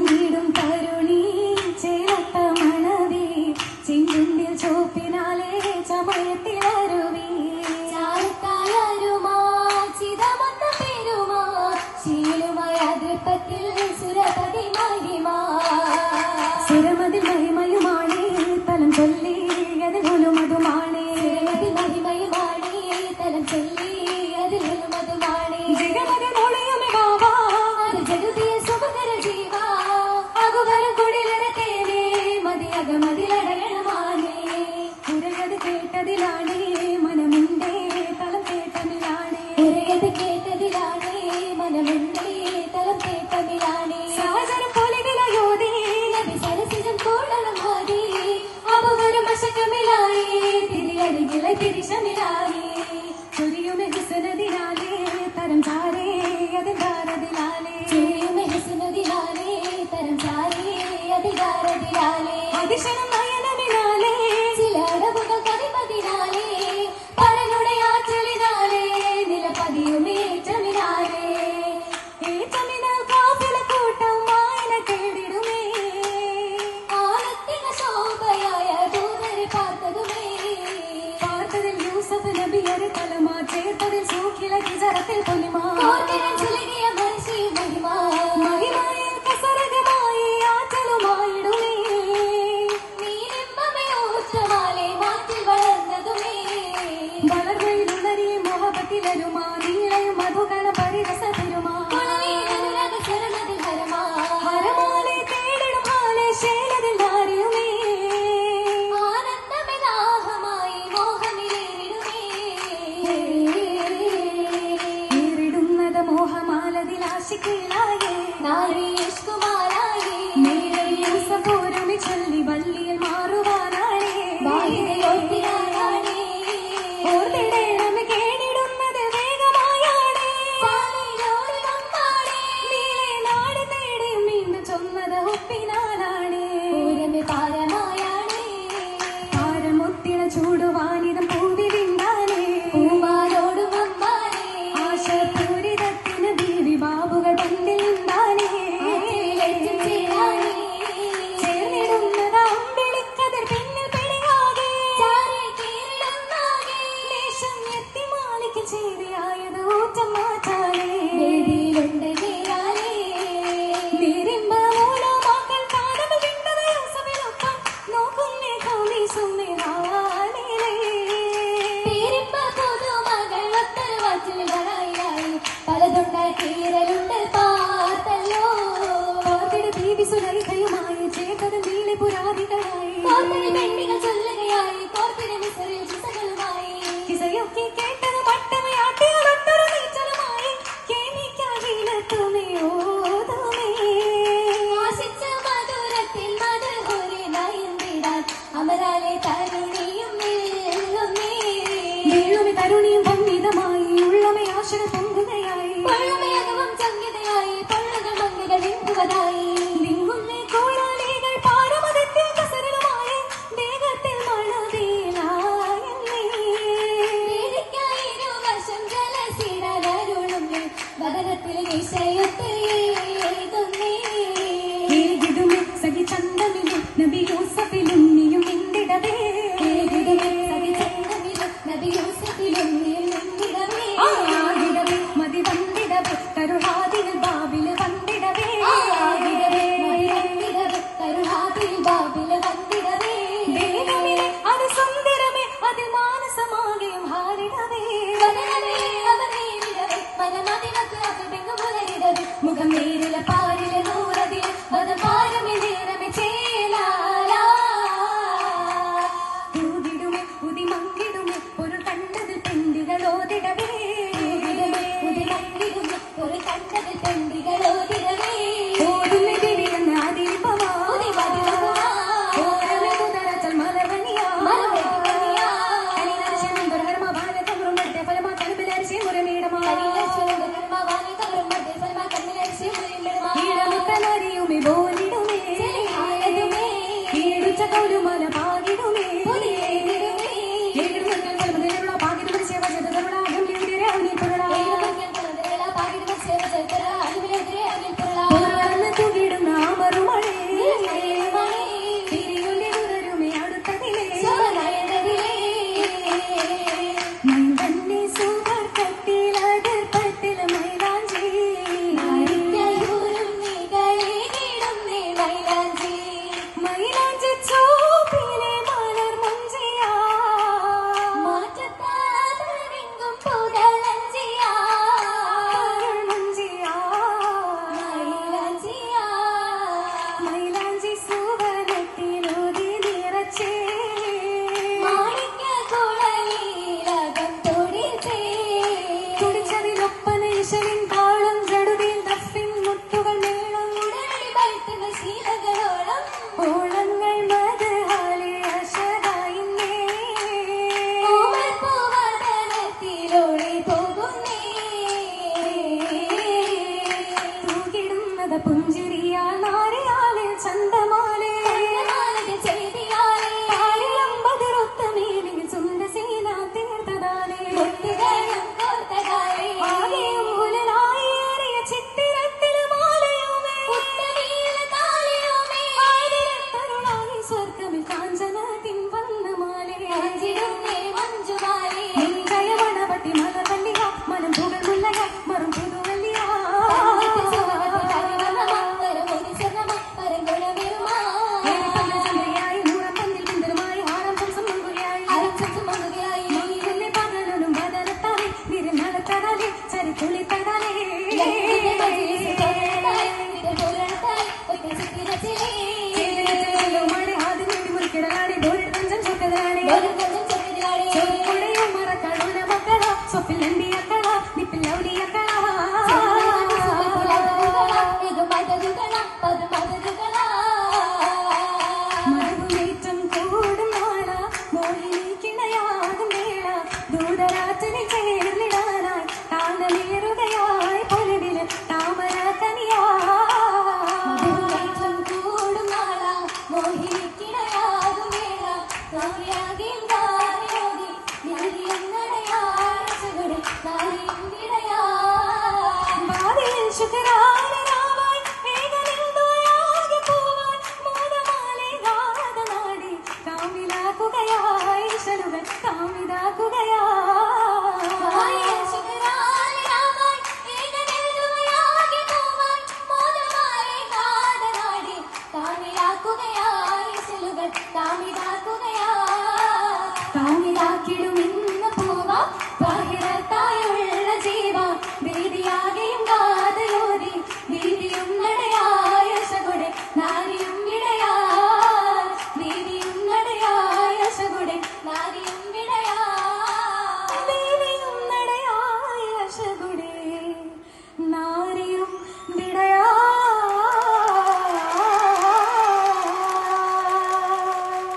ചിന്തിടും തരുണി ചേലത്ത മണവി ചിന്തിൽ ചോപ്പിനാലേ ചമയത്തിലരുവി ചാരത്തായരുമാ ചിതമൊത്ത പെരുമാ ശീലുമായ ദൃപ്പത്തിൽ സുരപതി മഹിമാ സുരമതി മഹിമയുമാണേ തലം ചൊല്ലി അതിനൊരു മധുമാണേ മഹിമയുമാണേ തലം ചൊല്ലി അതിനൊരു മധുമാണേ ജഗമതി മോളയുമേ ബാബാ അത് ജഗതിയ സുഭകര ജീവാ അകുവരം കുടിലരത്തേനേ മതിയകമതിലടയണമാനേ കുരകത് കേട്ടതിലാണേ മനമുണ്ടേ തലം കേട്ടതിലാണേ ഉരയത് കേട്ടതിലാണേ മനമുണ്ടേ തലം കേട്ടതിലാണേ സഹചരം പോലെ വിലയോതേ നബി സരസിജം കൂടണം മോദി അവരും വശക്കമിലായേ തിരിയടികളെ തിരിശമിലായേ ചൊരിയുമെ ഹുസനതിനാലേ തരം ചാരേ അതികാരതിലാലേ ചൊരിയുമെ ഹുസനതിലാലേ തരം ചാരേ അതികാരതിലാലേ അതിശനം നയനമിനാലേ ചില അടവുകൾ കവിപതിനാലേ പരനുടെ ആற்றലിനാലേ നിലപതിയുമേറ്റമിനാലേ ഏറ്റമിനാൽ കാപ്പില കൂട്ടം വായന കേടിടുമേ ആനത്തിന ശോഭയായ ദൂതരെ പാർത്തതുമേ പാർത്തതിൽ യൂസഫ് നബിയൊരു തലമാ ചേർത്തതിൽ സൂക്കില കിസറത്തിൽ പൊലിമാ ഓർത്തിരൻ ചുലകിയ മനുഷ്യ മഹിമാ മഹിമായിൽ കസരകമായി ആറ്റലുമായിടുമേ നീലിമ്പമേ ഊറ്റമാലെ മാറ്റിൽ വളർന്നതുമേ വളർവയിലുണരിയ മോഹപത്തിലരുമാ നീളയും മധുഗണ പരിരസ പെരുമാ കുളവീരനുരക ശരണതിൽ ഹരമാ ഹരമാലെ തേടിടും ഹാലെ ശേലതിൽ ധാരിയുമേ ആനന്ദമേ ദാഹമായി മോഹമിലേറിടുമേ ഏറിടുന്നത് മോഹമാലതിലാശിക്കില്ലായേ നാരീഷ് കുമാരായേ നേരെ യൂസഫോരുമി ചൊല്ലി വള്ളിയിൽ മാറുവാനായേ ബാഹിതയോത്തിനായാണേ ഓർത്തിടേണമേ കേടിടുന്നത് വേഗമായാണേ ചാലിലോടി വന്നാണേ നീളെ നാട് തേടി മീണ്ടു ചൊന്നത് ഒപ്പിനാലാണേ പൂരമേ പാരമായാണേ പാരമൊത്തിന ചൂടുവാനിതം പൂവി വിണ്ടാനേ പൂവാലോടും അമ്മാനേ ആശപൂരിതത്തിന് ദേവി ബാബുകൾ പണ്ടിൽ ഉണ്ടാനേ ആറ്റിലേറ്റും ചേരാനേ ചേർന്നിടുന്നത് അമ്പിളിക്കതിർ പിന്നിൽ പിടിയാകെ ചാരേ കീറിടുന്നാകെ ദേശം എത്തി മാലിക്ക് ചേരിയായത് ഊറ്റം മാറ്റാനേ വേദിയിലുണ്ട് ചേരാനേ നേരിമ്പ മൂലമാക്കൽ കാലം വിണ്ടത് യൂസഫിനൊപ്പം നോക്കുന്നേ കൗമീസുന്നേ നാളിലേ പേരിപ്പ പുതുമകൾ ഒത്തൊരു വാച്ചിലുകളായി പലതുണ്ടായി തീരലുണ്ട് പാത്തല്ലോ പാർത്തിട് ബീബി സുലൈഖയുമായി ചേർത്തത് നീളെ പുരാതികളായി കോർത്തിരി പെണ്ണികൾ ചൊല്ലുകയായി കോർത്തിരി മിസറിൽ ചിസകളുമായി കിസയൊക്കെ കേട്ടത് മട്ടമേ ആട്ടികളൊട്ടൊരു നീച്ചലുമായി കേമിക്കാകിലെത്തുമേ ഓതുമേ ആശിച്ച മധുരത്തിൽ മധുഹുരി നയന്തിടാൻ അമരാലെ തരുണിയും നില്ലുന്നേ വീഴുമി തരുണിയും വന്നിതമായി ഉള്ളമേ ആശന പൊങ്കുകയായി പൊള്ളുമയകവും സംഗീതയായി പൊള്ളുകൾ മങ്ങുകൾ വിങ്കുവതായി നിങ്ങുന്നേ കോളാലികൾ പാരമതത്തിൽ കസരലുമായി വേഗത്തിൽ മഴവേലായെന്നേ വേദിക്കായിരുവശം ജലസിടലരുളുന്നേ വദനത്തിൽ നിശയൊത്ത് എഴുതുന്നേ ഏകിടുമേ സഖി ചന്തമിലും നബി യൂസഫിലും നീയും നിന്നിടവേ നബി യൂസഫിലും നിന്നിടവേ ആകിടവേ മതി വന്നിടവേ കരുഹാദിൽ ബാബില് വന്നിടവേ കരുണാതിൽ ബാബില് വന്നിടവേ വേഗമിലെ അത് സുന്ദരമേ അതിൽ മാനസമാകെയും ഹാരിടവേ വദനമേ അവനേ വിടവേ മനമതിനത്ത് അഭിബെങ്ങു മുലയിടവേ മുഖം നേരില പാരില നൂറതിൽ വദപാരമേ നേരമേ ചേലാലാ തൂതിടുമേ ഉതി മങ്കിടുമേ ഒരു കണ്ടതിൽ പെണ്ടികളോതിടവേ ഒരു കണ്ടതിൽ പെണ്ടികളോതിടവേ ഓടുമേ ദിവ്യെന്ന അതിൽപമാ ഓരമേ കുതരച്ചൽ മലവണിയാ കനിനർശനം ദുർഹർമ്മ ഭാരതം മധ്യ ഫലമാ കൽബിലർശി മുരമീടമാ ഈടമുത്തനരിയുമേ ബോലിടുമേ ഈടുച്ച കൗലുമല പാകിടുമേ ഏകിടുന്ന കൽബിലുള്ള പാകിടുന്ന സേവ ജഗതരുള അഹംലിയുടെ അവനിപ്പുള്ള പൂർവ്വ തൂകിടുന്ന അമർ ചന്തമാലേ മാലകൾ ചെയ്തിയാലേ ആയിരമ്പതിരൊത്ത മേലിൽ സുന്ദസീന തീർത്തതാലേ മുത്തുകളും കോർത്തതാലേ ആകെയും മുതലായി ഏറിയ ചിത്തിരത്തിൽ മാലയുമേ ഉത്തരീല താലിയുമേ തരുണായി സ്വർഗമിൽ കാഞ്ചനത്തിൻ വന്ന മാലേ അഞ്ചിടുന്നേ മഞ്ജുമാലേ ജയമണപട്ടി മലവല്ലിയ മനം പുകൾ മുല്ലയ മറും പുതുവല്ലിയ ചന്ദ്രയായി നൂറപ്പന്തിൽ ബിന്ദുമായി ഹാരം സംസമുകുകയായി നീ പകലും ബദലത്താലേ നിരനടത്തടലേ ചരിത്തുളിത്തടലേ മഴ ആദ്യം വേണ്ടി മുറിക്കിടലാടി ഡോരിൽ കഞ്ചൻ ചൊക്കലാടി ചൊപ്പുടയും മറക്കടൂന മക്കള സ്വപ്പിൽ നന്ദിയക്കള നിപ്പിൽ ലൗലിയക്കള മധുമേറ്റം കൂടും നാള മോഹിനിക്കിണയാകും വേള ദൂതരാത്രി ചേർന്നിടാനായി താണ്ടമേറുകയായി പൊലിവില് താമര കനിയാ ഭാവിയിൽ ശുക്രാനരാമായി വേഗനിൽ ദുആയാകെ പോവാൻ മോദമാലെ ഗാനനാടി കാമിലാക്കുകയായി ശലുകൾ കാമിതാക്കുകയായി കാമിതാക്കിടും